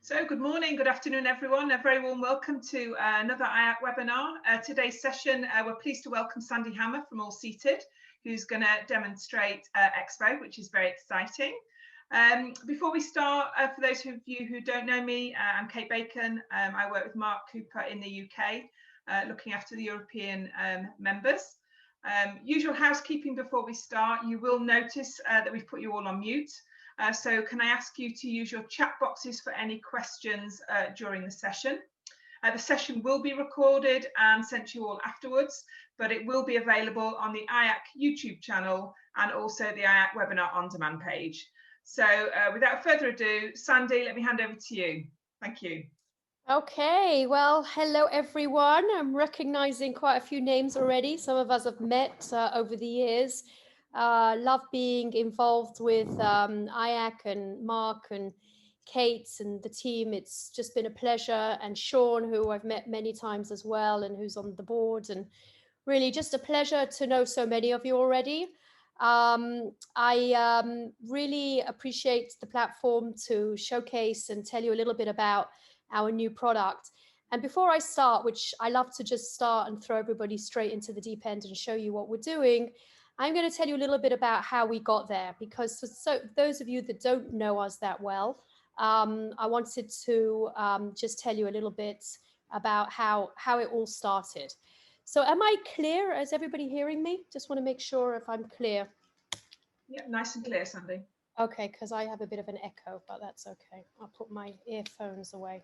So good morning, good afternoon, everyone. A very warm welcome to another IAC webinar. Today's session, we're pleased to welcome Sandy Hammer from Allseated, who's going to demonstrate exVo, which is very exciting. Before we start, for those of you who don't know me, I'm Kate Bacon. I work with Mark Cooper in the UK, looking after the European members. Usual housekeeping before we start, you will notice that we've put you all on mute. So can I ask you to use your chat boxes for any questions during the session? The session will be recorded and sent to you all afterwards, but it will be available on the IAC YouTube channel and also the IAC webinar on demand page. So without further ado, Sandy, let me hand over to you. Thank you. Okay, well, hello everyone. I'm recognizing quite a few names already. Some of us have met over the years. Love being involved with IAC and Mark and Kate and the team. It's just been a pleasure. And Sean, who I've met many times as well and who's on the board. And really just a pleasure to know so many of you already. I really appreciate the platform to showcase and tell you a little bit about our new product. And before I start, which I love to just start and throw everybody straight into the deep end and show you what we're doing, I'm going to tell you a little bit about how we got there, because so those of you that don't know us that well, I wanted to just tell you a little bit about how it all started. So am I clear? Is everybody hearing me? Just want to make sure if I'm clear. Yeah, nice and clear, Sandy. Okay, because I have a bit of an echo, but that's okay. I'll put my earphones away.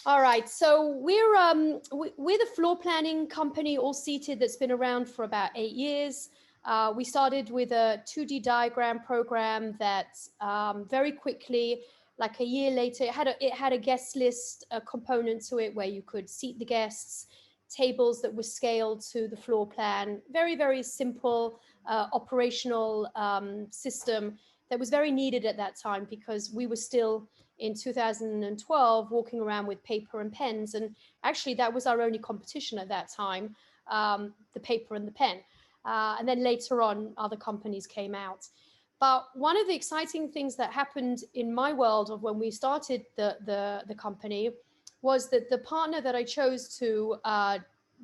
All right, so we're the floor planning company, Allseated, that's been around for about 8 years. We started with a 2D diagram program that very quickly, like a year later, it had a guest list component to it where you could seat the guests, tables that were scaled to the floor plan. Very, very simple operational system that was very needed at that time, because we were still in 2012 walking around with paper and pens, and actually that was our only competition at that time, the paper and the pen. And then later on other companies came out. But one of the exciting things that happened in my world of when we started the company was that the partner that I chose to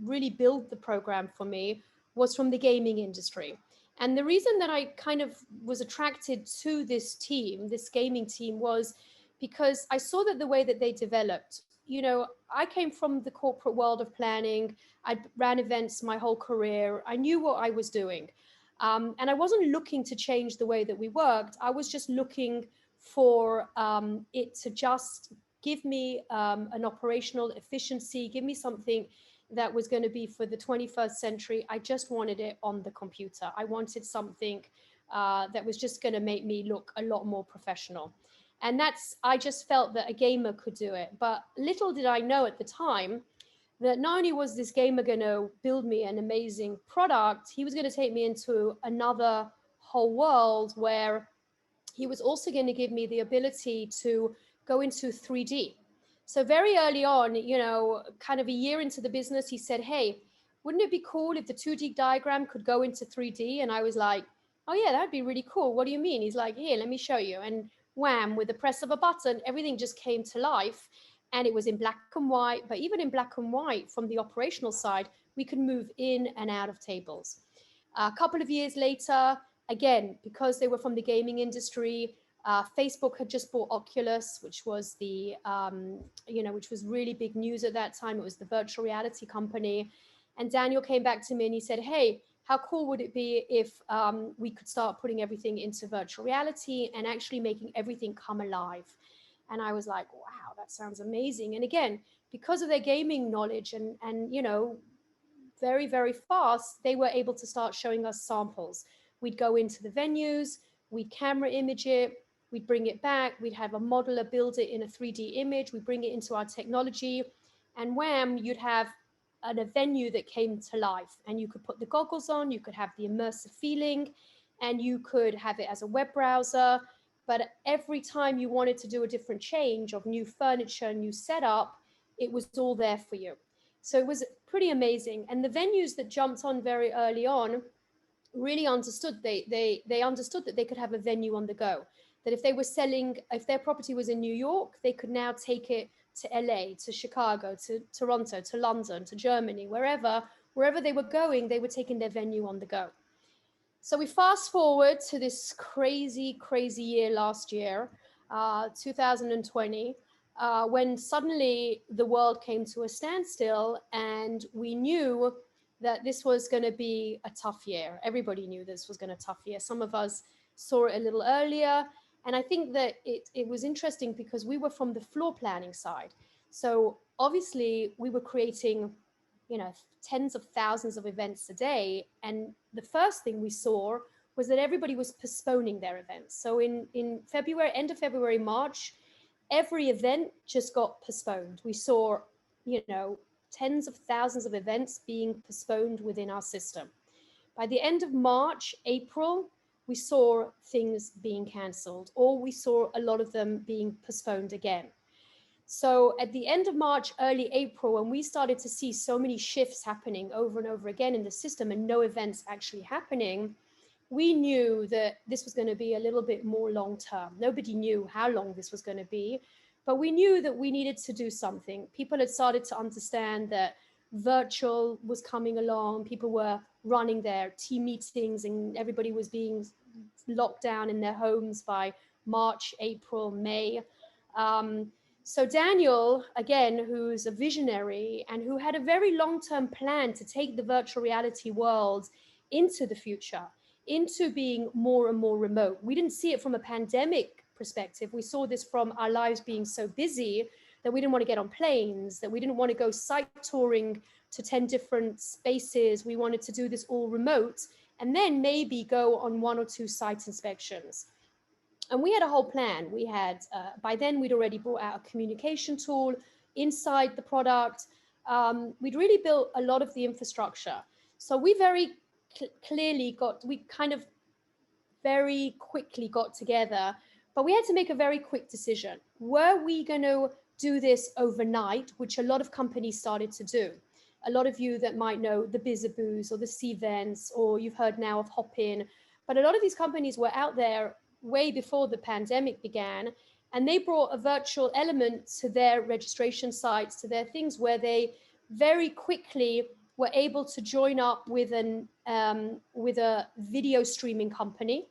really build the program for me was from the gaming industry. And the reason that I kind of was attracted to this team, this gaming team, was because I saw that the way that they developed, you know, I came from the corporate world of planning. I ran events my whole career. I knew what I was doing. And I wasn't looking to change the way that we worked. I was just looking for it to just give me an operational efficiency, give me something that was going to be for the 21st century. I just wanted it on the computer. I wanted something that was just going to make me look a lot more professional. And I just felt that a gamer could do it. But little did I know at the time that not only was this gamer going to build me an amazing product, he was going to take me into another whole world where he was also going to give me the ability to go into 3D. So very early on, you know, kind of a year into the business, he said, hey, wouldn't it be cool if the 2D diagram could go into 3D? And I was like, oh yeah, that'd be really cool. What do you mean? He's like, here, let me show you. And wham, with the press of a button, everything just came to life. And it was in black and white, but even in black and white from the operational side, we could move in and out of tables. A couple of years later, again, because they were from the gaming industry, Facebook had just bought Oculus, which was which was really big news at that time. It was the virtual reality company. And Daniel came back to me and he said, hey, how cool would it be if we could start putting everything into virtual reality and actually making everything come alive? And I was like, wow, that sounds amazing. And again, because of their gaming knowledge and you know, very, very fast, they were able to start showing us samples. We'd go into the venues, we'd camera image it, we'd bring it back, we'd have a modeler build it in a 3D image, we bring it into our technology, and wham, you'd have a venue that came to life. And you could put the goggles on, you could have the immersive feeling, and you could have it as a web browser. But every time you wanted to do a different change of new furniture, new setup, it was all there for you. So it was pretty amazing. And the venues that jumped on very early on really understood, they understood that they could have a venue on the go, that if they were selling, if their property was in New York, they could now take it to LA, to Chicago, to Toronto, to London, to Germany, wherever they were going, they were taking their venue on the go. So we fast forward to this crazy year last year, 2020, when suddenly the world came to a standstill, and we knew that this was going to be a tough year. Everybody knew this was going to be a tough year. Some of us saw it a little earlier. And I think that it was interesting because we were from the floor planning side. So obviously we were creating, you know, tens of thousands of events a day. And the first thing we saw was that everybody was postponing their events. So in February, end of February, March, every event just got postponed. We saw, you know, tens of thousands of events being postponed within our system. By the end of March, April, we saw things being cancelled, or we saw a lot of them being postponed again. So at the end of March, early April, when we started to see so many shifts happening over and over again in the system and no events actually happening, we knew that this was going to be a little bit more long term. Nobody knew how long this was going to be, but we knew that we needed to do something. People had started to understand that virtual was coming along. People were running their team meetings and everybody was being locked down in their homes by March, April, May. So Daniel, again, who's a visionary and who had a very long-term plan to take the virtual reality world into the future, into being more and more remote. We didn't see it from a pandemic perspective. We saw this from our lives being so busy that we didn't want to get on planes, that we didn't want to go site touring to 10 different spaces. We wanted to do this all remote and then maybe go on 1 or 2 site inspections. And we had a whole plan. We had, by then we'd already brought out a communication tool inside the product. We'd really built a lot of the infrastructure. So we very clearly we kind of very quickly got together, but we had to make a very quick decision. Were we going to do this overnight, which a lot of companies started to do? A lot of you that might know the Bizaboos or the Cvents, or you've heard now of Hopin, but a lot of these companies were out there way before the pandemic began, and they brought a virtual element to their registration sites, to their things, where they very quickly were able to join up with a video streaming company,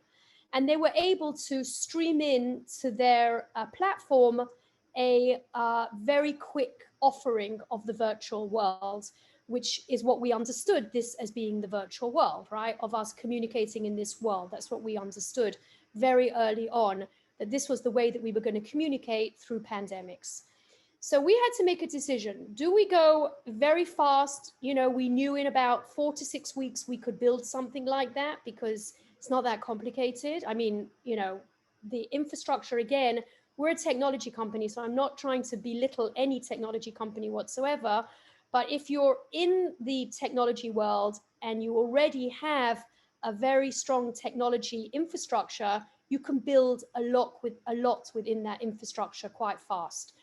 and they were able to stream in to their platform a very quick offering of the virtual world, which is what we understood this as being the virtual world, right? Of us communicating in this world. That's what we understood very early on, that this was the way that we were going to communicate through pandemics. So we had to make a decision. Do we go very fast? You know, we knew in about 4 to 6 weeks we could build something like that because it's not that complicated. I mean, you know, the infrastructure, again, we're a technology company, so I'm not trying to belittle any technology company whatsoever. But if you're in the technology world and you already have a very strong technology infrastructure, you can build a lot within that infrastructure quite fast.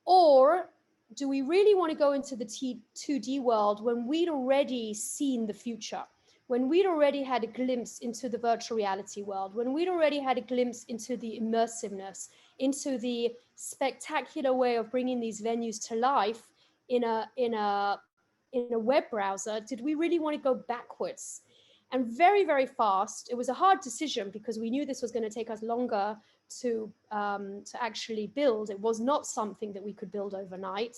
Or do we really want to go into the 2D world when we'd already seen the future, when we'd already had a glimpse into the virtual reality world, when we'd already had a glimpse into the immersiveness, into the spectacular way of bringing these venues to life in a web browser? Did we really want to go backwards? And very, very fast, it was a hard decision because we knew this was going to take us longer to actually build. It was not something that we could build overnight,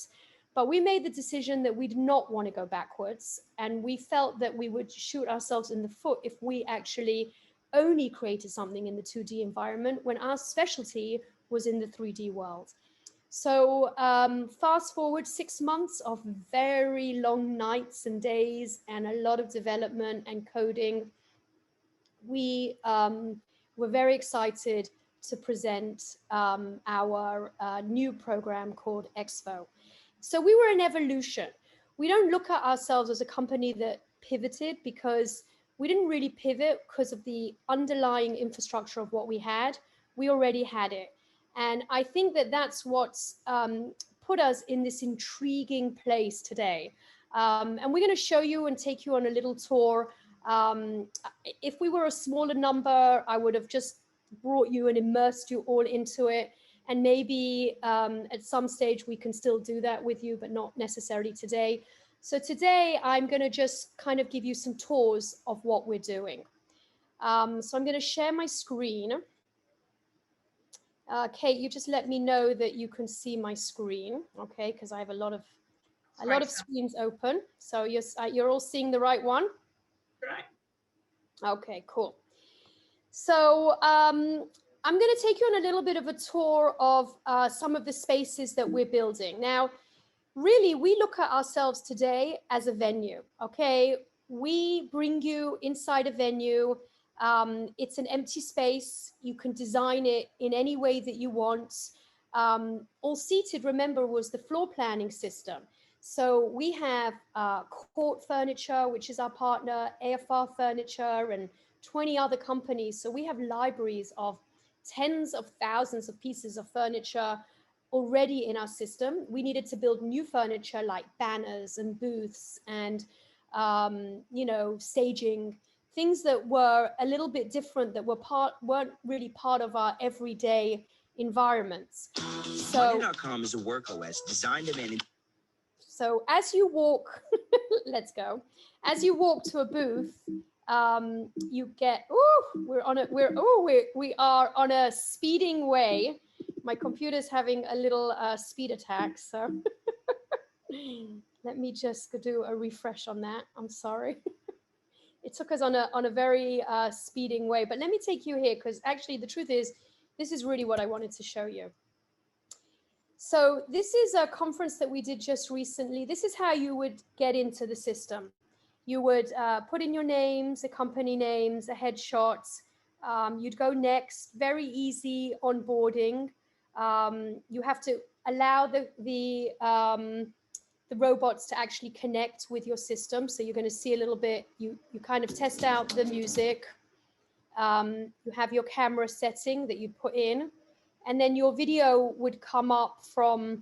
but we made the decision that we did not want to go backwards. And we felt that we would shoot ourselves in the foot if we actually only created something in the 2D environment when our specialty was in the 3D world. So fast forward 6 months of very long nights and days and a lot of development and coding. We were very excited to present our new program called exVo. So we were in evolution. We don't look at ourselves as a company that pivoted, because we didn't really pivot because of the underlying infrastructure of what we had. We already had it. And I think that that's what's put us in this intriguing place today. And we're going to show you and take you on a little tour If we were a smaller number, I would have just brought you and immersed you all into it. And maybe at some stage we can still do that with you, but not necessarily today. So today I'm going to just kind of give you some tours of what we're doing. So I'm going to share my screen. Kate, you just let me know that you can see my screen, okay? Because I have a lot of screens open. So you're all seeing the right one? Right. Okay, cool. So I'm going to take you on a little bit of a tour of some of the spaces that we're building. Now, really, we look at ourselves today as a venue, okay? We bring you inside a venue. It's an empty space. You can design it in any way that you want. Allseated, remember, was the floor planning system. So we have Court Furniture, which is our partner, AFR Furniture, and 20 other companies. So we have libraries of tens of thousands of pieces of furniture already in our system. We needed to build new furniture like banners and booths and, you know, staging, things that were a little bit different, that weren't really part of our everyday environments. So Monday.com is a work OS designed to manage. So as you walk, let's go. As you walk to a booth, you get, we are on a speeding way. My computer's having a little speed attack, so let me just do a refresh on that. I'm sorry. It took us on a very speeding way, but let me take you here, because actually the truth is, this is really what I wanted to show you. So this is a conference that we did just recently. This is how you would get into the system. You would put in your names, the company names, a headshot. You'd go next, very easy onboarding. You have to allow the robots to actually connect with your system. So you're going to see a little bit, you kind of test out the music. You have your camera setting that you put in, and then your video would come up from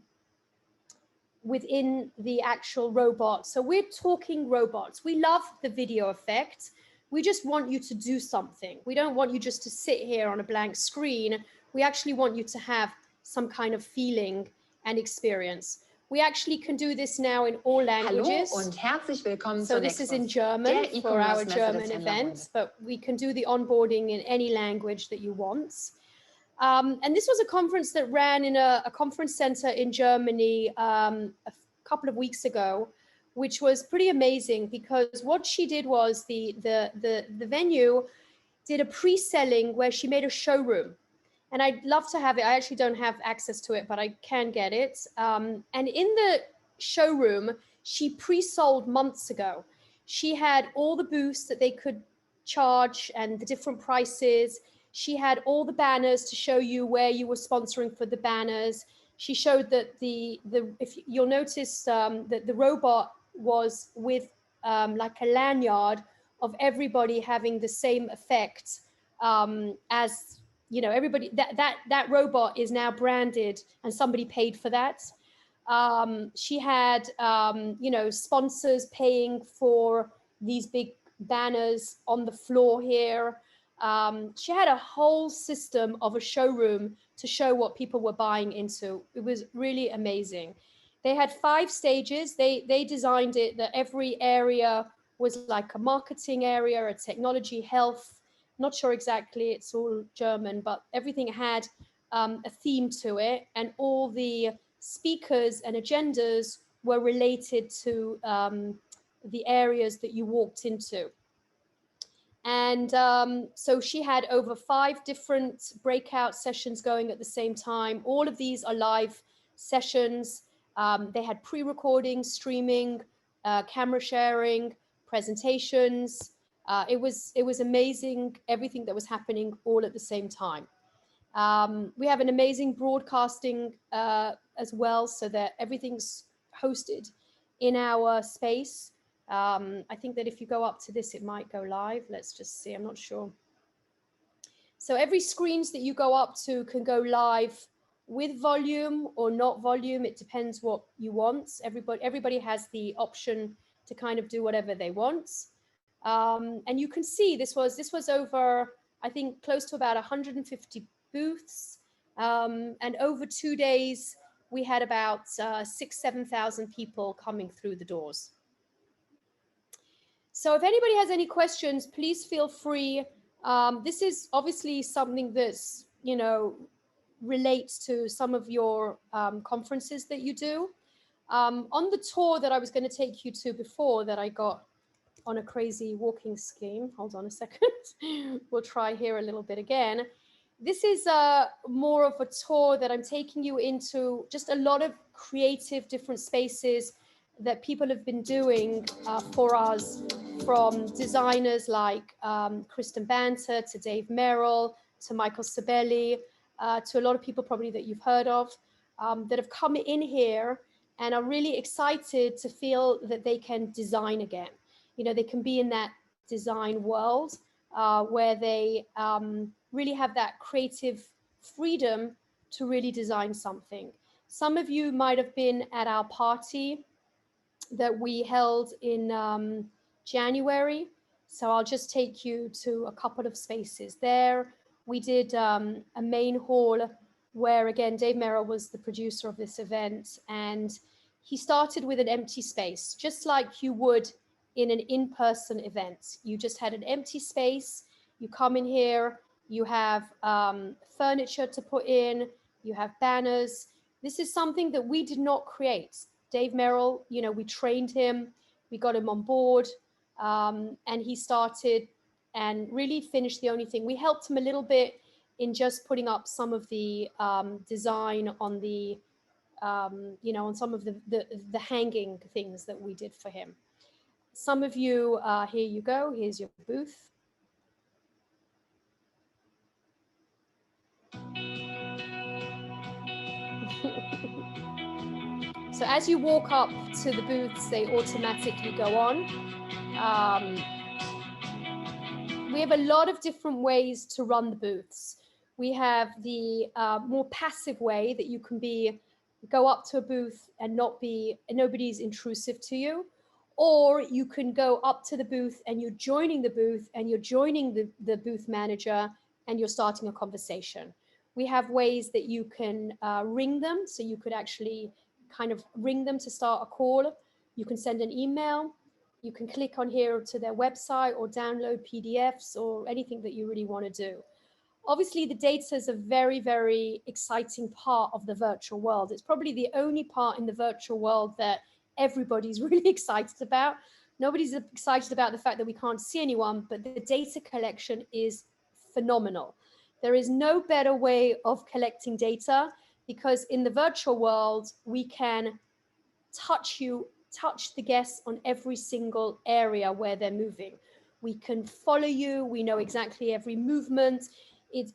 within the actual robot. So we're talking robots. We love the video effect. We just want you to do something. We don't want you just to sit here on a blank screen. We actually want you to have some kind of feeling and experience. We actually can do this now in all languages. Hallo und herzlich willkommen so this is in German for our German event, but we can do the onboarding in any language that you want. And this was a conference that ran in a conference center in Germany a couple of weeks ago, which was pretty amazing, because what she did was the venue did a pre-selling where she made a showroom. And I'd love to have it. I actually don't have access to it, but I can get it. And in the showroom, she pre-sold months ago. She had all the booths that they could charge and the different prices. She had all the banners to show you where you were sponsoring for the banners. She showed that if you'll notice that the robot was with like a lanyard of everybody having the same effect as, you know, everybody, that robot is now branded and somebody paid for that. She had, you know, sponsors paying for these big banners on the floor here. She had a whole system of a showroom to show what people were buying into. It was really amazing. They had 5 stages. They designed it that every area was like a marketing area, a technology, health. Not sure exactly, it's all German, but everything had a theme to it, and all the speakers and agendas were related to the areas that you walked into. And so she had over 5 different breakout sessions going at the same time. All of these are live sessions. They had pre-recording, streaming, camera sharing, presentations. It was amazing, everything that was happening all at the same time. We have an amazing broadcasting as well, so that everything's hosted in our space. I think that if you go up to this, it might go live. Let's just see, I'm not sure. So every screens that you go up to can go live with volume or not volume. It depends what you want. Everybody has the option to kind of do whatever they want. And you can see this was over, I think, close to about 150 booths. And over 2 days, we had about 7,000 people coming through the doors. So if anybody has any questions, please feel free. This is obviously something that's, relates to some of your conferences that you do. On the tour that I was going to take you to before, that I got on a crazy walking scheme. Hold on a second. We'll try here a little bit again. This is more of a tour that I'm taking you into just a lot of creative different spaces that people have been doing for us, from designers like Kristen Banter to Dave Merrill to Michael Sabelli, to a lot of people probably that you've heard of, that have come in here and are really excited to feel that they can design again. They can be in that design world where they really have that creative freedom to really design something. Some of you might have been at our party that we held in January. So I'll just take you to a couple of spaces there. We did a main hall where, again, Dave Merrill was the producer of this event, and he started with an empty space, just like you would in an in-person event. You just had an empty space. You come in here, you have furniture to put in, you have banners. This is something that we did not create. Dave Merrill, we trained him, we got him on board, and he started and really finished the only thing. We helped him a little bit in just putting up some of the design on the, on some of the hanging things that we did for him. Some of you, here you go, here's your booth. So as you walk up to the booths, they automatically go on. We have a lot of different ways to run the booths. We have the more passive way that you can go up to a booth and nobody's intrusive to you. Or you can go up to the booth and you're joining the booth and you're joining the booth manager and you're starting a conversation. We have ways that you can ring them. So you could actually kind of ring them to start a call. You can send an email. You can click on here to their website or download PDFs or anything that you really want to do. Obviously, the data is a very, very exciting part of the virtual world. It's probably the only part in the virtual world that everybody's really excited about. Nobody's excited about the fact that we can't see anyone, but the data collection is phenomenal. There is no better way of collecting data, because in the virtual world, we can touch the guests on every single area where they're moving. We can follow you. We know exactly every movement. It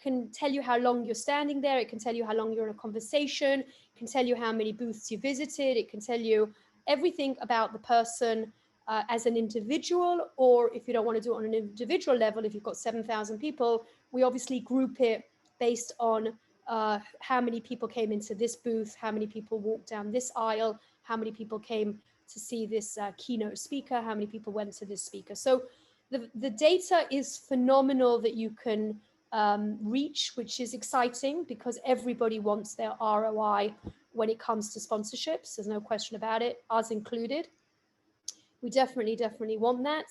can tell you how long you're standing there. It can tell you how long you're in a conversation. It can tell you how many booths you visited. It can tell you everything about the person as an individual, or if you don't want to do it on an individual level, if you've got 7,000 people, we obviously group it based on how many people came into this booth, how many people walked down this aisle, how many people came to see this keynote speaker, how many people went to this speaker. So the data is phenomenal that you can reach, which is exciting because everybody wants their ROI when it comes to sponsorships. There's no question about it, us included. We definitely want that.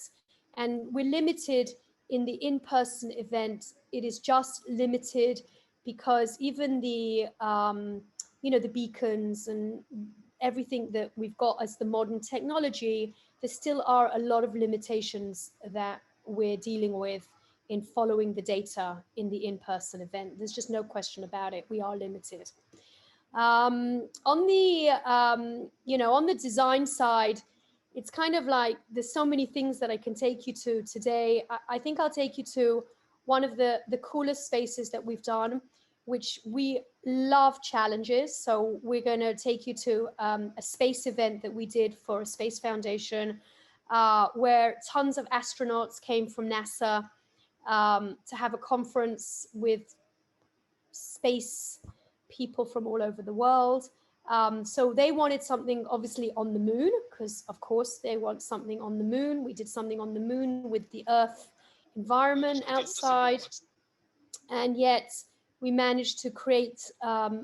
And we're limited in the in-person event. It is just limited because even the, the beacons and everything that we've got as the modern technology, there still are a lot of limitations that we're dealing with in following the data in the in-person event. There's just no question about it. We are limited. On the design side, it's kind of like there's so many things that I can take you to today. I think I'll take you to one of the coolest spaces that we've done, which we love challenges. So we're going to take you to a space event that we did for a Space Foundation, where tons of astronauts came from NASA to have a conference with space people from all over the world. So they wanted something obviously on the moon, because of course they want something on the moon. We did something on the moon with the Earth environment outside, and yet we managed to create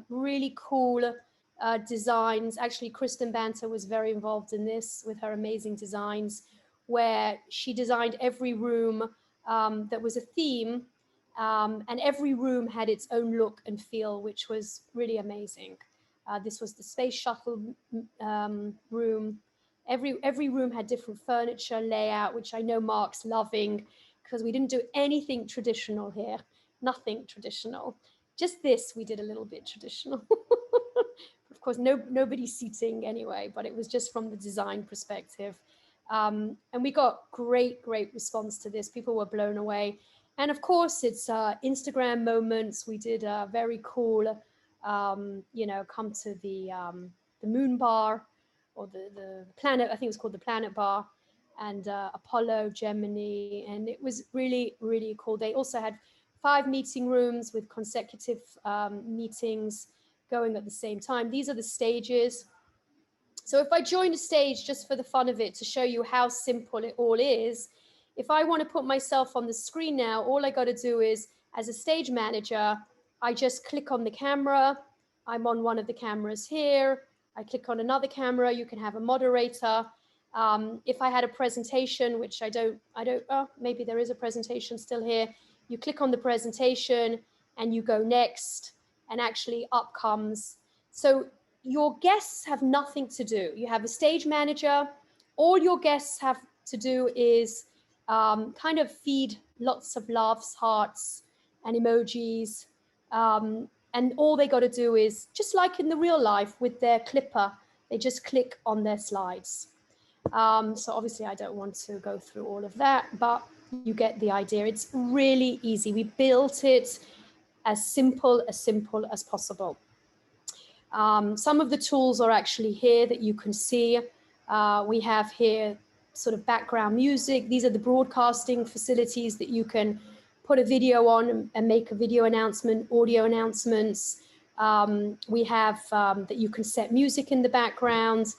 really cool designs. Actually, Kristen Banter was very involved in this with her amazing designs, where she designed every room that was a theme, and every room had its own look and feel, which was really amazing. This was the space shuttle room. Every room had different furniture layout, which I know Mark's loving, because we didn't do anything traditional here. Nothing traditional. Just this, we did a little bit traditional. Of course, nobody seating anyway, but it was just from the design perspective. And we got great response to this. People were blown away. And of course, it's Instagram moments. We did a very cool, come to the moon bar, or the planet, I think it was called the planet bar, and Apollo, Gemini, and it was really cool. They also had 5 meeting rooms with consecutive meetings going at the same time. These are the stages. So if I join a stage just for the fun of it, to show you how simple it all is, if I want to put myself on the screen now, all I got to do is, as a stage manager, I just click on the camera. I'm on one of the cameras here. I click on another camera. You can have a moderator. If I had a presentation, which I don't, oh, maybe there is a presentation still here. You click on the presentation and you go next, and actually up comes. So your guests have nothing to do. You have a stage manager. All your guests have to do is kind of feed lots of loves, hearts, and emojis. And all they got to do is, just like in the real life with their clipper, they just click on their slides. So obviously I don't want to go through all of that, but you get the idea. It's really easy. We built it as simple as possible. Some of the tools are actually here that you can see. We have here sort of background music. These are the broadcasting facilities that you can put a video on and make a video announcement, audio announcements. We have that you can set music in the background,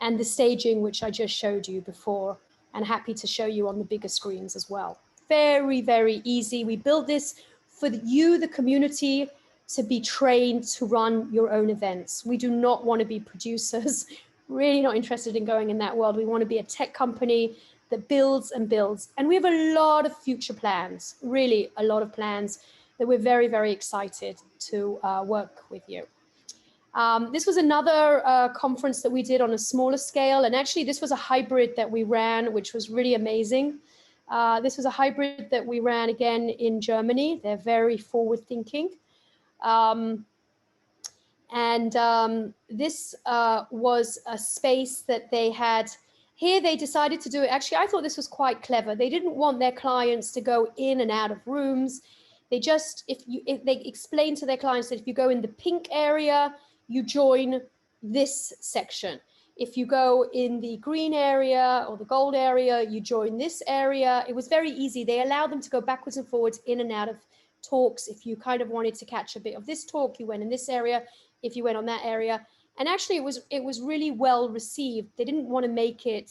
and the staging, which I just showed you before, and happy to show you on the bigger screens as well. Very easy. We built this for you, the community, to be trained to run your own events. We do not want to be producers, really not interested in going in that world. We want to be a tech company that builds and builds. And we have a lot of future plans, really a lot of plans that we're very excited to work with you. This was another conference that we did on a smaller scale. And actually this was a hybrid that we ran, which was really amazing. This was a hybrid that we ran again in Germany. They're very forward thinking. This was a space that they had. Here they decided to do it. Actually, I thought this was quite clever. They didn't want their clients to go in and out of rooms. They just, if they explained to their clients that if you go in the pink area, you join this section. If you go in the green area or the gold area, you join this area. It was very easy. They allowed them to go backwards and forwards, in and out of talks. If you kind of wanted to catch a bit of this talk, you went in this area. If you went on that area. And actually it was really well received. They didn't want to make it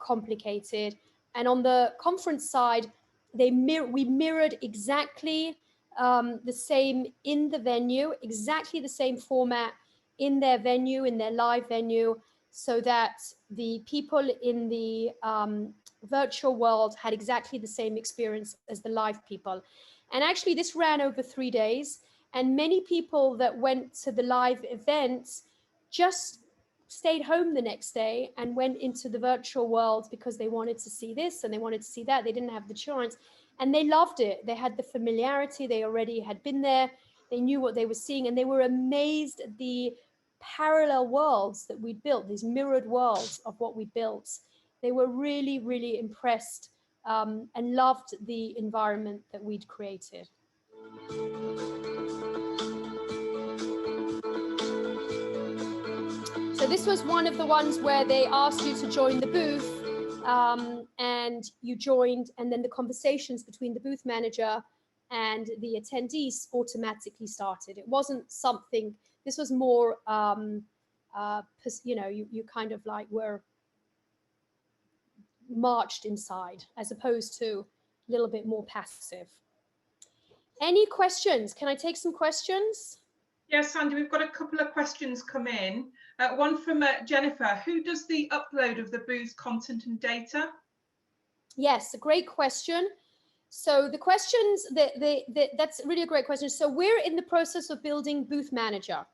complicated. And on the conference side, we mirrored exactly the same in the venue, exactly the same format in their venue, in their live venue, so that the people in the virtual world had exactly the same experience as the live people. And actually this ran over 3 days, and many people that went to the live event just stayed home the next day and went into the virtual world because they wanted to see this and they wanted to see that. They didn't have the choice, and they loved it. They had the familiarity. They already had been there. They knew what they were seeing, and they were amazed at the parallel worlds that we'd built, these mirrored worlds of what we built. They were really impressed and loved the environment that we'd created. So this was one of the ones where they asked you to join the booth, and you joined, and then the conversations between the booth manager and the attendees automatically started. It wasn't something, this was more you kind of like were marched inside, as opposed to a little bit more passive. Any questions? Can I take some questions? Yes, Sandy, we've got a couple of questions come in. One from Jennifer. Who does the upload of the booth content and data? Yes, a great question. So the questions, that's really a great question. So we're in the process of building Booth Manager.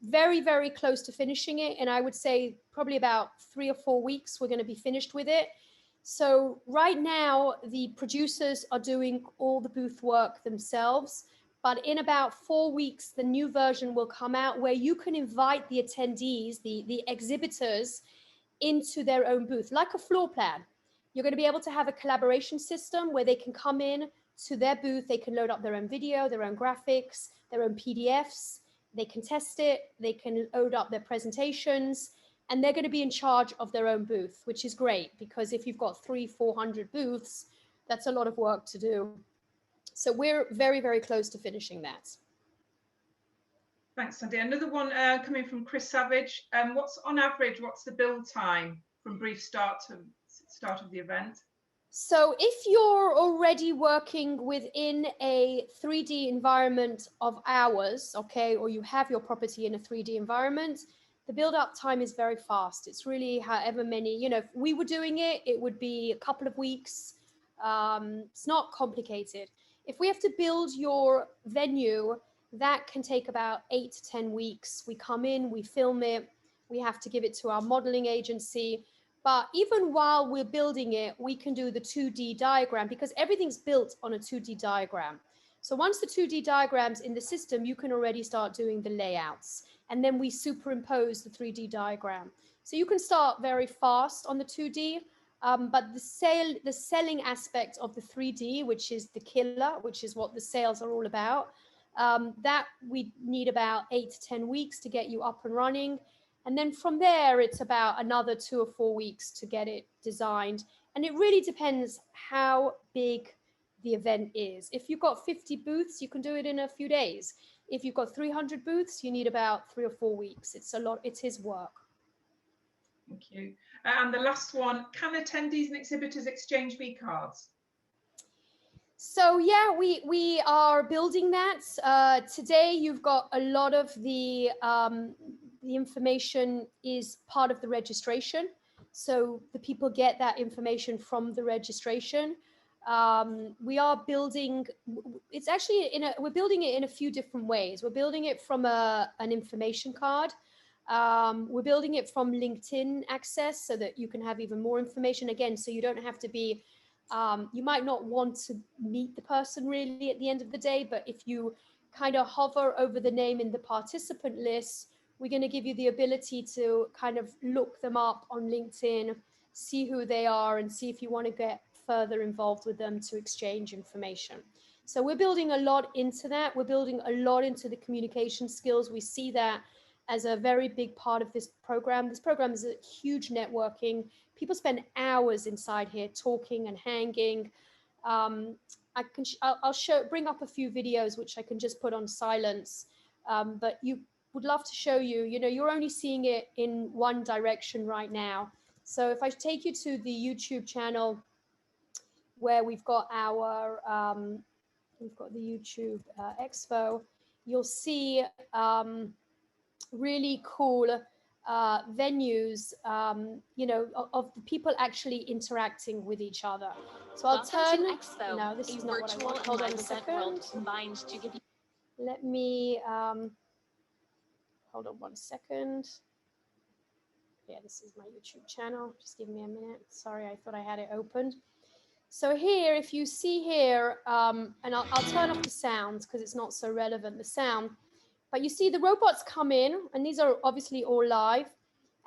Very, very close to finishing it. And I would say probably about 3 or 4 weeks, we're going to be finished with it. So right now, the producers are doing all the booth work themselves. But in about 4 weeks, the new version will come out where you can invite the attendees, the exhibitors, into their own booth, like a floor plan. You're going to be able to have a collaboration system where they can come in to their booth, they can load up their own video, their own graphics, their own PDFs, they can test it, they can load up their presentations, and they're going to be in charge of their own booth, which is great because if you've got 300-400 booths, that's a lot of work to do. So we're very, very close to finishing that. Thanks, Sandy. Another one coming from Chris Savage. What's on average, what's the build time from brief start to start of the event? So if you're already working within a 3D environment of ours, okay, or you have your property in a 3D environment, the build up time is very fast. It's really however many, if we were doing it, it would be a couple of weeks. It's not complicated. If we have to build your venue, that can take about 8 to 10 weeks. We come in, we film it, we have to give it to our modeling agency. But even while we're building it, we can do the 2D diagram because everything's built on a 2D diagram. So once the 2D diagram's in the system, you can already start doing the layouts. And then we superimpose the 3D diagram. So you can start very fast on the 2D, but the selling aspect of the 3D, which is the killer, which is what the sales are all about, that we need about 8 to 10 weeks to get you up and running. And then from there, it's about another 2 or 4 weeks to get it designed. And it really depends how big the event is. If you've got 50 booths, you can do it in a few days. If you've got 300 booths, you need about 3 or 4 weeks. It's a lot, it's his work. Thank you. And the last one, can attendees and exhibitors exchange V-cards? So yeah, we are building that. Today, you've got a lot of the information is part of the registration. So the people get that information from the registration. We are building, it's actually we're building it in a few different ways. We're building it from an information card. We're building it from LinkedIn access so that you can have even more information again, so you don't have to be, you might not want to meet the person really at the end of the day, but if you kind of hover over the name in the participant list, we're going to give you the ability to kind of look them up on LinkedIn, see who they are, and see if you want to get further involved with them to exchange information. So we're building a lot into that. We're building a lot into the communication skills. We see that as a very big part of this program. This program is a huge networking. People spend hours inside here talking and hanging. I'll bring up a few videos which I can just put on silence, but you would love to show you, you're only seeing it in one direction right now. So if I take you to the YouTube channel where we've got our, we've got the YouTube expo, you'll see really cool venues, of the people actually interacting with each other. So I'll turn, no, this is not what I want. Hold on a second. Let me, hold on 1 second. Yeah, this is my YouTube channel. Just give me a minute. Sorry, I thought I had it opened. So here, if you see here, and I'll turn off the sounds because it's not so relevant, the sound. But you see the robots come in, and these are obviously all live.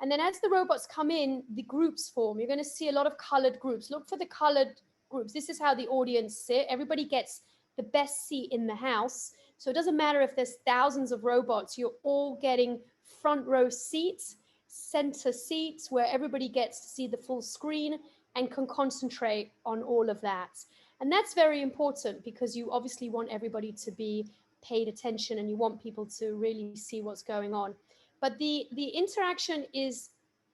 And then as the robots come in, the groups form. You're going to see a lot of colored groups. Look for the colored groups. This is how the audience sit. Everybody gets the best seat in the house. So it doesn't matter if there's thousands of robots. You're all getting front row seats, center seats, where everybody gets to see the full screen and can concentrate on all of that. And that's very important because you obviously want everybody to be paid attention and you want people to really see what's going on. But the interaction is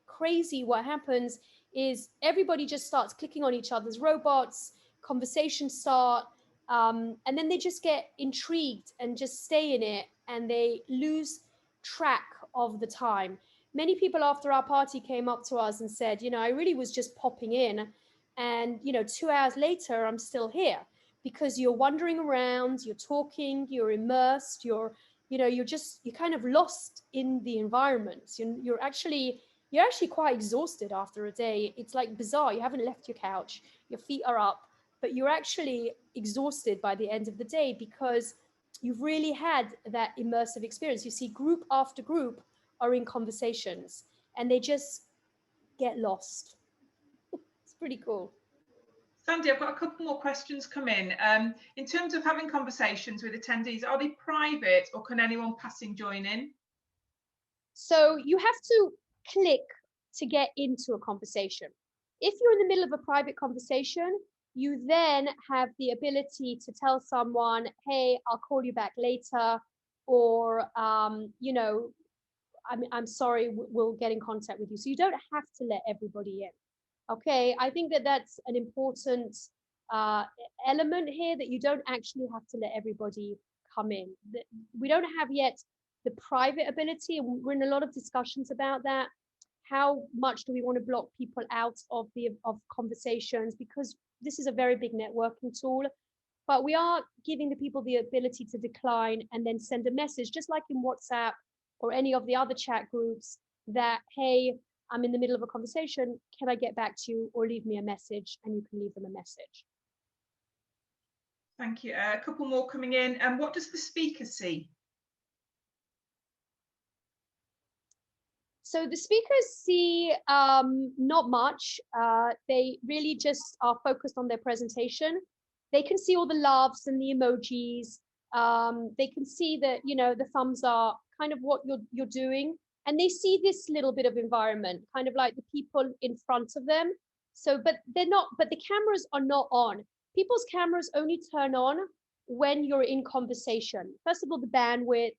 crazy. What happens is everybody just starts clicking on each other's robots, conversations start, and then they just get intrigued and just stay in it, and they lose track of the time. Many people after our party came up to us and said, I really was just popping in, and 2 hours later I'm still here, because you're wandering around, you're talking, you're immersed, you're kind of lost in the environment. You're actually quite exhausted after a day. It's like bizarre. You haven't left your couch, your feet are up, but you're actually exhausted by the end of the day, because you've really had that immersive experience. You see group after group are in conversations, and they just get lost. It's pretty cool. Sandy, I've got a couple more questions come in. In terms of having conversations with attendees, are they private, or can anyone passing join in? So you have to click to get into a conversation. If you're in the middle of a private conversation, you then have the ability to tell someone, hey, I'll call you back later, or I'm sorry, we'll get in contact with you. So you don't have to let everybody in. Okay, I think that's an important element here, that you don't actually have to let everybody come in. We don't have yet the private ability, and we're in a lot of discussions about that. How much do we want to block people out of conversations? Because this is a very big networking tool, but we are giving the people the ability to decline and then send a message, just like in WhatsApp or any of the other chat groups, that, hey, I'm in the middle of a conversation, can I get back to you, or leave me a message, and you can leave them a message. Thank you. A couple more coming in. And what does the speaker see? So the speakers see not much. They really just are focused on their presentation. They can see all the loves and the emojis. They can see that, the thumbs are kind of what you're doing. And they see this little bit of environment, kind of like the people in front of them. So, but the cameras are not on. People's cameras only turn on when you're in conversation. First of all, the bandwidth.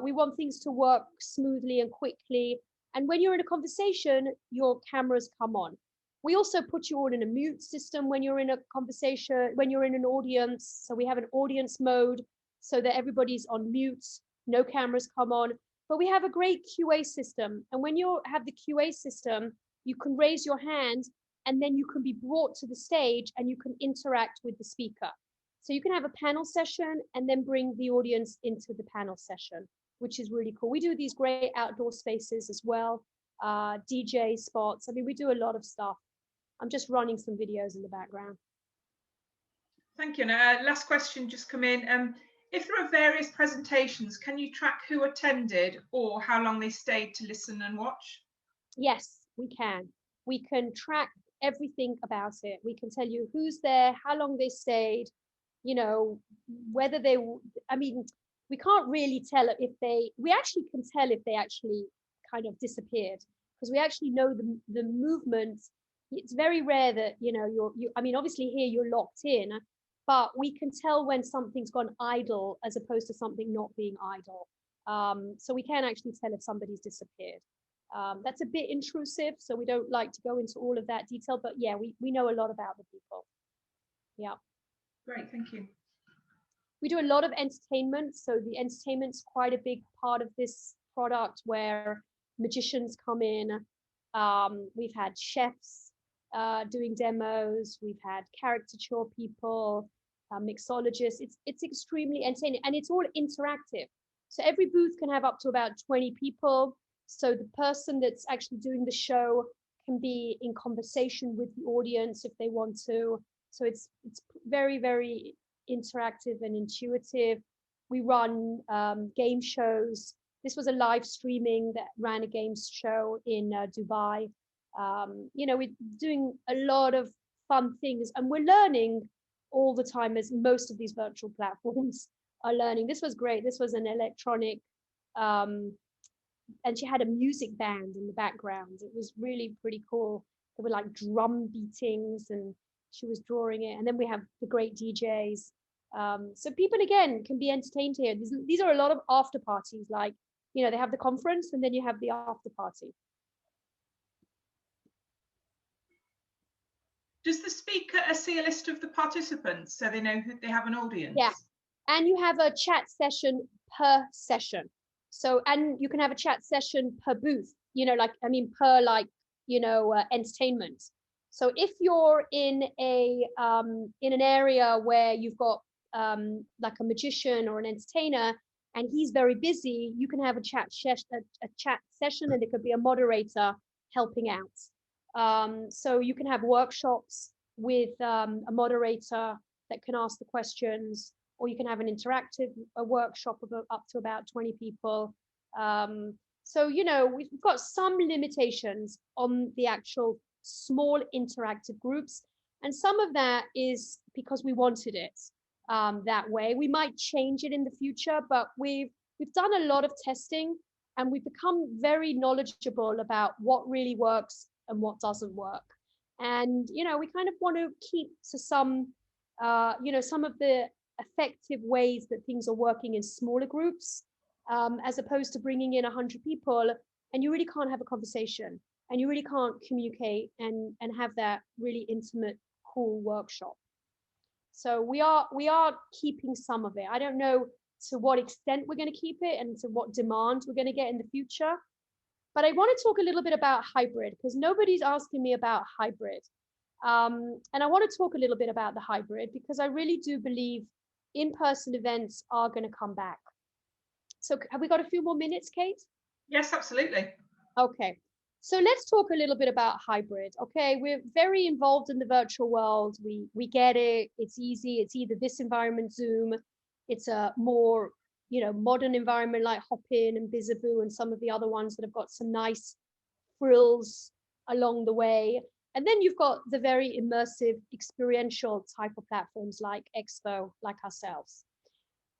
We want things to work smoothly and quickly. And when you're in a conversation, your cameras come on. We also put you all in a mute system when you're in a conversation, when you're in an audience. So we have an audience mode so that everybody's on mute, no cameras come on. But we have a great QA system. And when you have the QA system, you can raise your hand, and then you can be brought to the stage and you can interact with the speaker. So you can have a panel session and then bring the audience into the panel session, which is really cool. We do these great outdoor spaces as well, DJ spots. I mean, we do a lot of stuff. I'm just running some videos in the background. Thank you. And last question just come in. If there are various presentations, can you track who attended or how long they stayed to listen and watch? Yes, we can. We can track everything about it. We can tell you who's there, how long they stayed, whether they, I mean, we can't really tell if we actually can tell if they actually kind of disappeared, because we actually know the movement. It's very rare that, I mean, obviously here you're locked in, but we can tell when something's gone idle as opposed to something not being idle. So we can actually tell if somebody's disappeared. That's a bit intrusive, so we don't like to go into all of that detail, but yeah, we know a lot about the people. Yeah. Great, thank you. We do a lot of entertainment, so the entertainment's quite a big part of this product, where magicians come in. We've had chefs doing demos. We've had caricature people, mixologists. It's extremely entertaining, and it's all interactive. So every booth can have up to about 20 people. So the person that's actually doing the show can be in conversation with the audience if they want to. So it's very, very interactive and intuitive. We run game shows. This was a live streaming that ran a games show in Dubai. We're doing a lot of fun things, and we're learning all the time, as most of these virtual platforms are learning. This was great. This was an electronic, and she had a music band in the background. It was really pretty cool. There were like drum beatings, and she was drawing it. And then we have the great DJs. So people, again, can be entertained here. These are a lot of after parties, like you know, they have the conference and then you have the after party. Does the speaker see a list of the participants so they know who they have an audience? Yeah, and you have a chat session per session. So, and you can have a chat session per booth, you know, like, I mean, per like, you know, entertainment. So if you're in an area where you've got like a magician or an entertainer and he's very busy, you can have a chat session, and there could be a moderator helping out. So you can have workshops with a moderator that can ask the questions, or you can have an interactive workshop of up to about 20 people. So, you know, we've got some limitations on the actual small interactive groups. And some of that is because we wanted it that way. We might change it in the future, but we've done a lot of testing and we've become very knowledgeable about what really works and what doesn't work. And, you know, we kind of want to keep to some, you know, some of the effective ways that things are working in smaller groups, as opposed to bringing in 100 people and you really can't have a conversation and you really can't communicate and have that really intimate, cool workshop. So we are keeping some of it. I don't know to what extent we're going to keep it and to what demand we're going to get in the future. But I want to talk a little bit about hybrid because nobody's asking me about hybrid. And I want to talk a little bit about the hybrid because I really do believe in-person events are going to come back. So have we got a few more minutes, Kate? Yes, absolutely. Okay. So let's talk a little bit about hybrid. Okay, we're very involved in the virtual world. We get it. It's easy. It's either this environment, Zoom. It's a more, you know, modern environment like Hopin and Bizzaboo and some of the other ones that have got some nice frills along the way. And then you've got the very immersive, experiential type of platforms like exVo, like ourselves.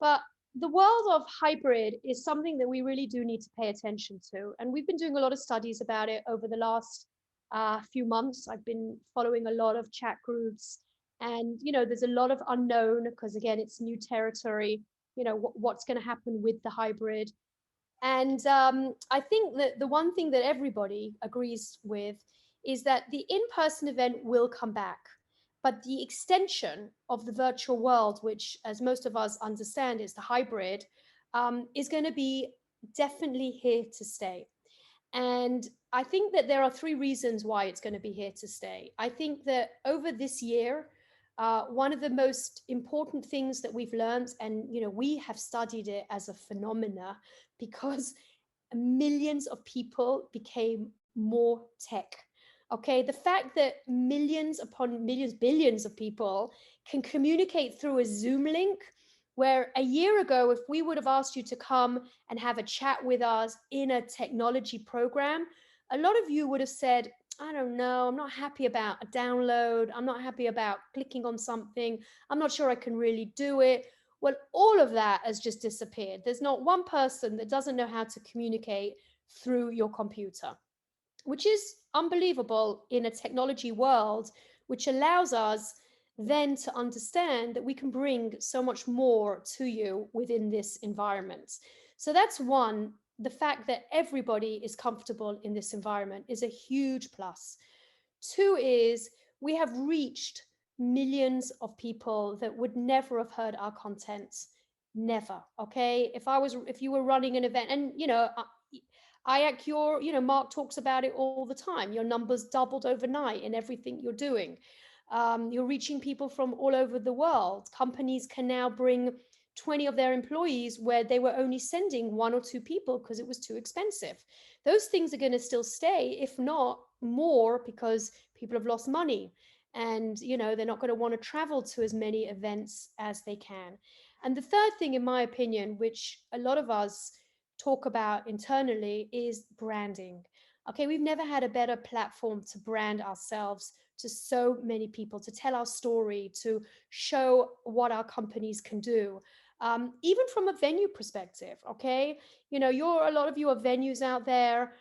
But the world of hybrid is something that we really do need to pay attention to. And we've been doing a lot of studies about it over the last few months. I've been following a lot of chat groups and, you know, there's a lot of unknown because, again, it's new territory, you know, what's going to happen with the hybrid. And I think that the one thing that everybody agrees with is that the in-person event will come back. But the extension of the virtual world, which, as most of us understand, is the hybrid, is going to be definitely here to stay. And I think that there are three reasons why it's going to be here to stay. I think that over this year, one of the most important things that we've learned, and you know, we have studied it as a phenomena because millions of people became more tech. Okay, the fact that millions upon millions, billions of people can communicate through a Zoom link, where a year ago, if we would have asked you to come and have a chat with us in a technology program, a lot of you would have said, I don't know, I'm not happy about a download. I'm not happy about clicking on something. I'm not sure I can really do it. Well, all of that has just disappeared. There's not one person that doesn't know how to communicate through your computer, which is unbelievable in a technology world, which allows us then to understand that we can bring so much more to you within this environment. So that's one. The fact that everybody is comfortable in this environment is a huge plus. Two is we have reached millions of people that would never have heard our content. Never. Okay. If you were running an event, and you know, you know, Mark talks about it all the time. Your numbers doubled overnight in everything you're doing. You're reaching people from all over the world. Companies can now bring 20 of their employees where they were only sending 1 or 2 people because it was too expensive. Those things are going to still stay, if not more, because people have lost money and, you know, they're not going to want to travel to as many events as they can. And the third thing, in my opinion, which a lot of us talk about internally, is branding. Okay, we've never had a better platform to brand ourselves to so many people, to tell our story, to show what our companies can do. Even from a venue perspective, okay? You know, a lot of you are venues out there.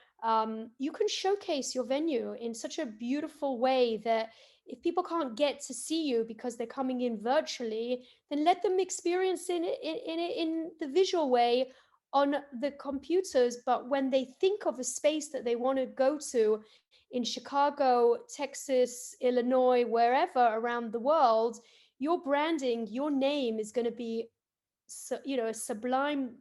You can showcase your venue in such a beautiful way that if people can't get to see you because they're coming in virtually, then let them experience it in the visual way on the computers, but when they think of a space that they want to go to in Chicago, Texas, Illinois, wherever around the world, your branding, your name is going to be, a sublime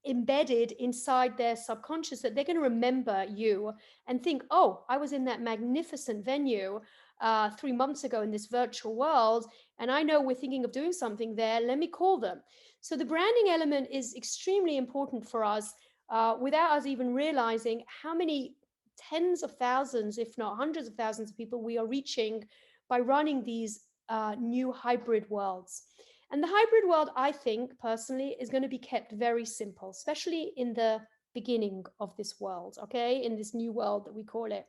embedded inside their subconscious, that they're going to remember you and think, oh, I was in that magnificent venue 3 months ago in this virtual world, and I know we're thinking of doing something there. Let me call them. So the branding element is extremely important for us, without us even realizing how many tens of thousands, if not hundreds of thousands of people we are reaching by running these new hybrid worlds. And the hybrid world, I think personally, is going to be kept very simple, especially in the beginning of this world, okay? In this new world that we call it.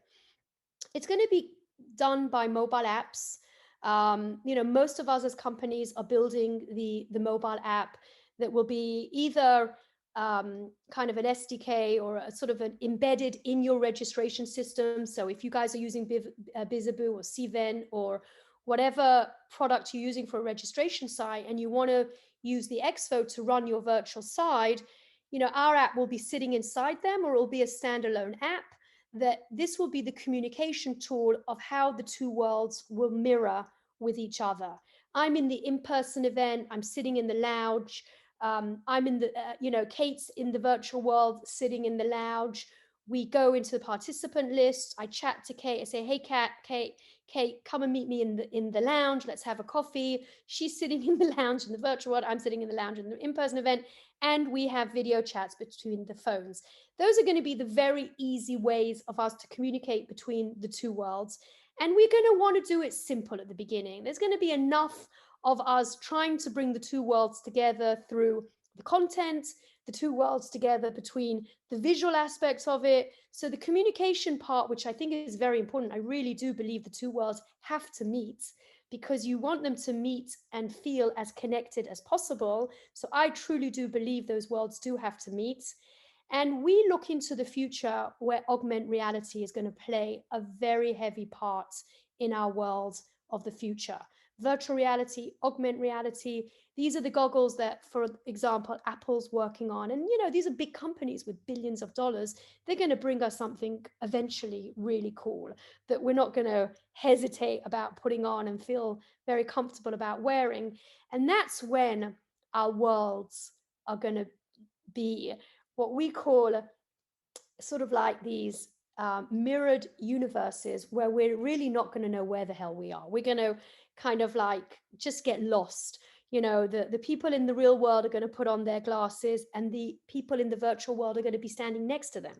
It's going to be done by mobile apps. Most of us as companies are building the mobile app that will be either kind of an SDK or a sort of an embedded in your registration system. So if you guys are using Bizzaboo or Cven or whatever product you're using for a registration site, and you want to use the exVo to run your virtual side, our app will be sitting inside them, or it will be a standalone app. That this will be the communication tool of how the two worlds will mirror with each other. I'm in the in-person event, I'm sitting in the lounge. I'm in the, Kate's in the virtual world sitting in the lounge. We go into the participant list. I chat to Kate. I say, hey, Kate, come and meet me in the lounge. Let's have a coffee. She's sitting in the lounge in the virtual world. I'm sitting in the lounge in the in-person event. And we have video chats between the phones. Those are going to be the very easy ways of us to communicate between the two worlds. And we're going to want to do it simple at the beginning. There's going to be enough of us trying to bring the two worlds together through the content, the two worlds together between the visual aspects of it. So the communication part, which I think is very important, I really do believe the two worlds have to meet, because you want them to meet and feel as connected as possible. So I truly do believe those worlds do have to meet. And we look into the future where augmented reality is going to play a very heavy part in our world of the future. Virtual reality, augmented reality, these are the goggles that, for example, Apple's working on. And, these are big companies with billions of dollars. They're going to bring us something eventually really cool that we're not going to hesitate about putting on and feel very comfortable about wearing. And that's when our worlds are going to be what we call sort of like these mirrored universes, where we're really not going to know where the hell we are. We're going to kind of like just get lost. The people in the real world are going to put on their glasses, and the people in the virtual world are going to be standing next to them.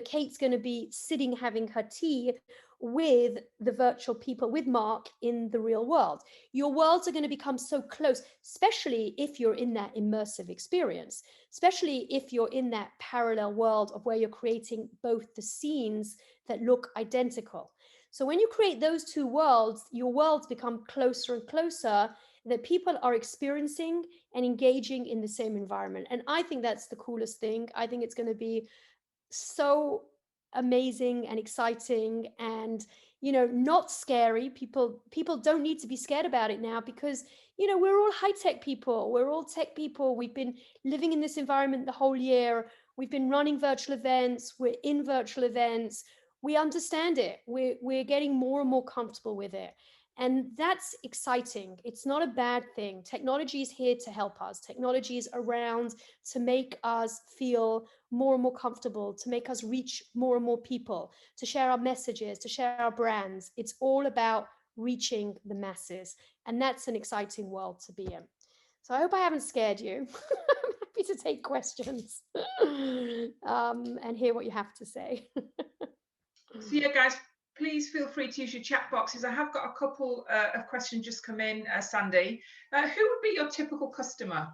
Kate's going to be sitting having her tea with the virtual people, with Mark in the real world. Your worlds are going to become so close, especially if you're in that immersive experience, especially if you're in that parallel world of where you're creating both the scenes that look identical. So when you create those two worlds, your worlds become closer and closer, that people are experiencing and engaging in the same environment. And I think that's the coolest thing. I think it's going to be so amazing and exciting and, not scary. People don't need to be scared about it now, because, we're all high-tech people. We're all tech people. We've been living in this environment the whole year. We've been running virtual events. We're in virtual events. We understand it. We're getting more and more comfortable with it. And that's exciting. It's not a bad thing. Technology is here to help us. Technology is around to make us feel more and more comfortable, to make us reach more and more people, to share our messages, to share our brands. It's all about reaching the masses. And that's an exciting world to be in. So I hope I haven't scared you. I'm happy to take questions and hear what you have to say. So yeah, guys, please feel free to use your chat boxes. I have got a couple of questions just come in, Sandy. Who would be your typical customer?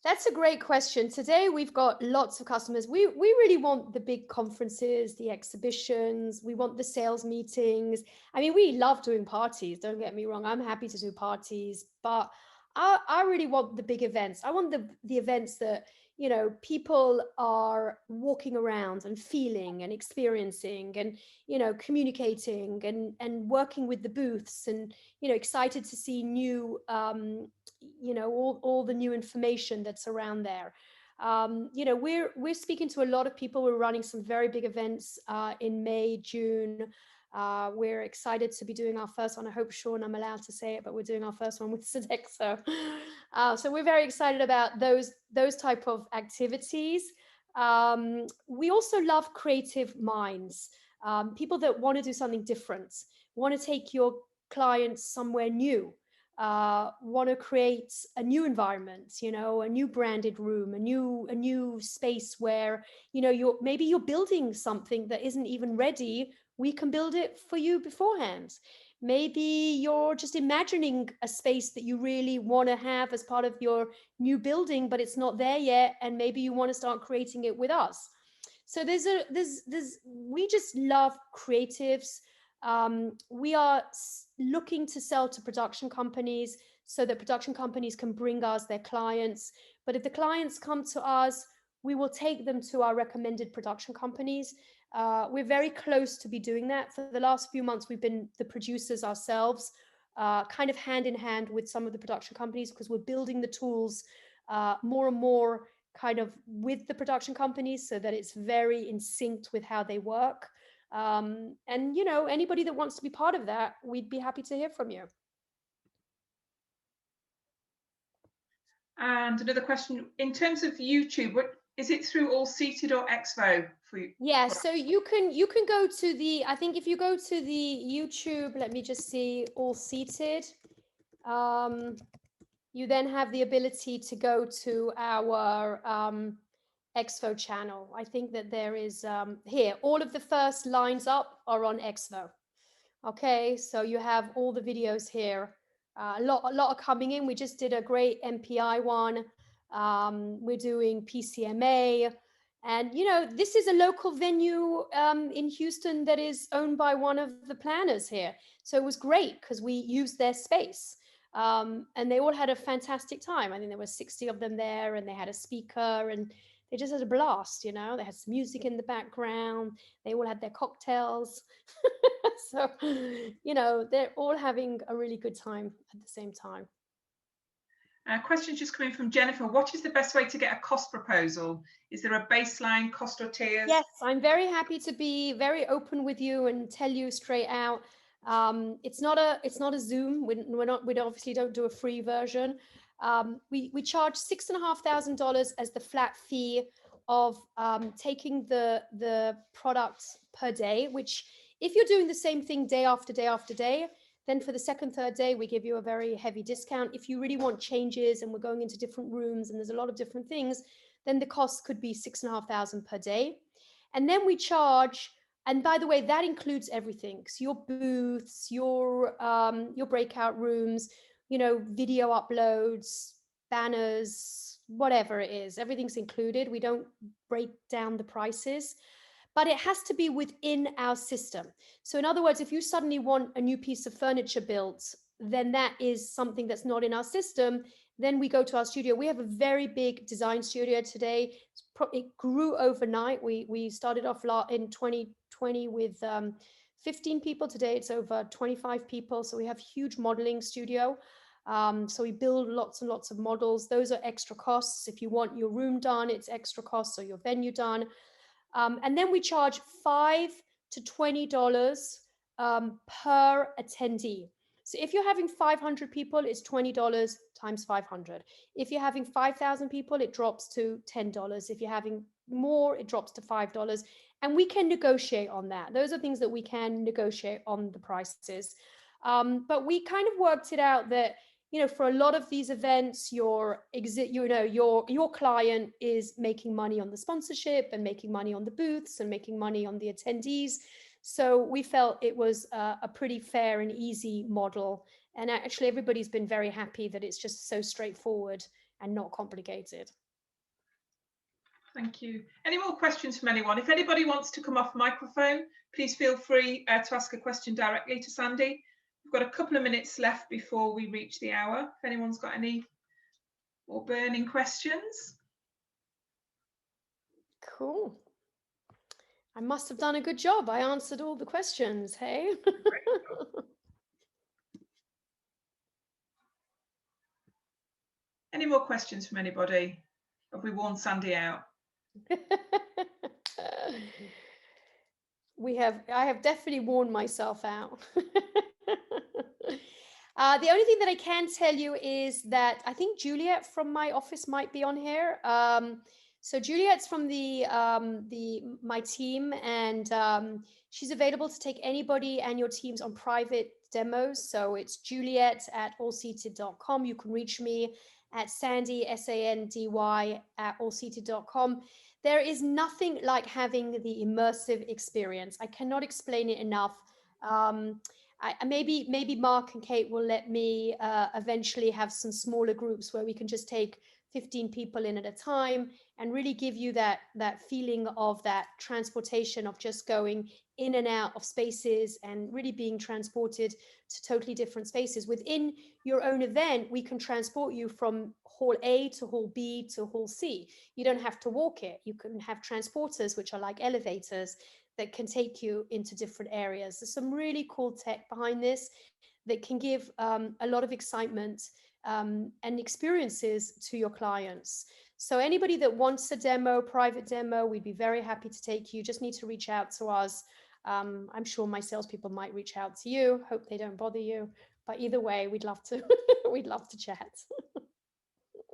That's a great question. Today, we've got lots of customers. We really want the big conferences, the exhibitions. We want the sales meetings. I mean, we love doing parties. Don't get me wrong. I'm happy to do parties, but I really want the big events. I want the events that, you know, people are walking around and feeling and experiencing and, you know, communicating and working with the booths and, you know, excited to see new, you know, all the new information that's around there. You know, we're speaking to a lot of people. We're running some very big events in May, June. We're excited to be doing our first one. I hope, Sean, I'm allowed to say it, but we're doing our first one with Sodexo. So we're very excited about those type of activities. We also love creative minds, people that want to do something different, want to take your clients somewhere new, want to create a new environment, you know, a new branded room, a new space where, you know, maybe you're building something that isn't even ready. We can build it for you beforehand. Maybe you're just imagining a space that you really want to have as part of your new building, but it's not there yet, and maybe you want to start creating it with us. So we just love creatives. We are looking to sell to production companies so that production companies can bring us their clients. But if the clients come to us, we will take them to our recommended production companies. We're very close to be doing that. For the last few months, we've been the producers ourselves, kind of hand in hand with some of the production companies, because we're building the tools more and more kind of with the production companies so that it's very in sync with how they work. And, you know, anybody that wants to be part of that, we'd be happy to hear from you. And another question, in terms of YouTube, what is it, through Allseated or exVo for you? Yeah, so you can go to the, I think if you go to the YouTube, let me just see, Allseated, you then have the ability to go to our exVo channel. I think that there is here, all of the first lines up are on exVo. Okay, so you have all the videos here. A lot are coming in. We just did a great MPI one. We're doing PCMA. And, you know, this is a local venue in Houston that is owned by one of the planners here. So it was great because we used their space. And they all had a fantastic time. I think there were 60 of them there, and they had a speaker, and they just had a blast, you know. They had some music in the background. They all had their cocktails. So, you know, they're all having a really good time at the same time. Question just coming from Jennifer. What is the best way to get a cost proposal? Is there a baseline cost or tiers? Yes, I'm very happy to be very open with you and tell you straight out. It's not a Zoom. We obviously don't do a free version. We charge $6,500 as the flat fee of taking the products per day, which if you're doing the same thing day after day after day, then for the second, third day, we give you a very heavy discount. If you really want changes and we're going into different rooms and there's a lot of different things, then the cost could be $6,500 per day. And then we charge, and by the way, that includes everything. So your booths, your breakout rooms, you know, video uploads, banners, whatever it is, everything's included. We don't break down the prices, but it has to be within our system. So in other words, if you suddenly want a new piece of furniture built, then that is something that's not in our system. Then we go to our studio. We have a very big design studio today. It grew overnight. We started off in 2020 with 15 people. Today it's over 25 people. So we have huge modeling studio. So we build lots and lots of models. Those are extra costs. If you want your room done, it's extra costs, or your venue done. And then we charge $5 to $20 per attendee. So if you're having 500 people, it's $20 times 500. If you're having 5,000 people, it drops to $10. If you're having more, it drops to $5. And we can negotiate on that. Those are things that we can negotiate on the prices. But we kind of worked it out that, you know, for a lot of these events, your client is making money on the sponsorship and making money on the booths and making money on the attendees. So we felt it was a pretty fair and easy model. And actually, everybody's been very happy that it's just so straightforward and not complicated. Thank you. Any more questions from anyone? If anybody wants to come off microphone, please feel free to ask a question directly to Sandy. We've got a couple of minutes left before we reach the hour. If anyone's got any more burning questions. Cool. I must have done a good job. I answered all the questions, hey? Any more questions from anybody? Have we worn Sandy out? I have definitely worn myself out. The only thing that I can tell you is that I think Juliet from my office might be on here. So Juliet's from my team, and she's available to take anybody and your teams on private demos. So it's juliet@allseated.com. You can reach me at Sandy, SANDY, @allseated.com. There is nothing like having the immersive experience. I cannot explain it enough. Maybe Mark and Kate will let me eventually have some smaller groups where we can just take 15 people in at a time and really give you that feeling of that transportation of just going in and out of spaces and really being transported to totally different spaces. Within your own event, we can transport you from hall A to hall B to hall C. You don't have to walk it. You can have transporters, which are like elevators, that can take you into different areas. There's some really cool tech behind this that can give a lot of excitement and experiences to your clients. So anybody that wants a demo, private demo, we'd be very happy to take you. Just need to reach out to us. I'm sure my salespeople might reach out to you. Hope they don't bother you. But either way, we'd love to we'd love to chat.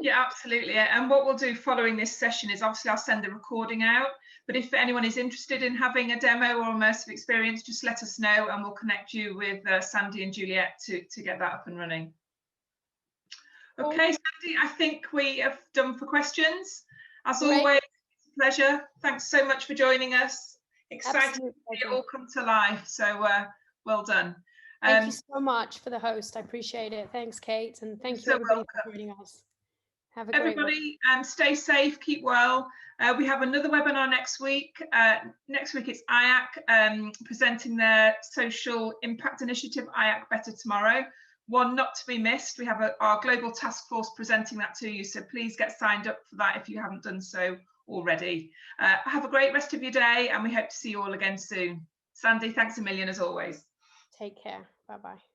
Yeah, absolutely. And what we'll do following this session is obviously I'll send the recording out. But if anyone is interested in having a demo or immersive experience, just let us know and we'll connect you with Sandy and Juliet to get that up and running. Okay, Sandy, I think we have done for questions. As always, it's a pleasure. Thanks so much for joining us. Excited to see it all come to life. So well done. Thank you so much for the host. I appreciate it. Thanks, Kate. And thank you everybody for joining us. Have a great everybody, stay safe, keep well. We have another webinar next week. Next week it's IAC presenting their social impact initiative, IAC Better Tomorrow. One not to be missed. We have our global task force presenting that to you, so please get signed up for that if you haven't done so already. Have a great rest of your day and we hope to see you all again soon. Sandy, thanks a million as always. Take care. Bye-bye.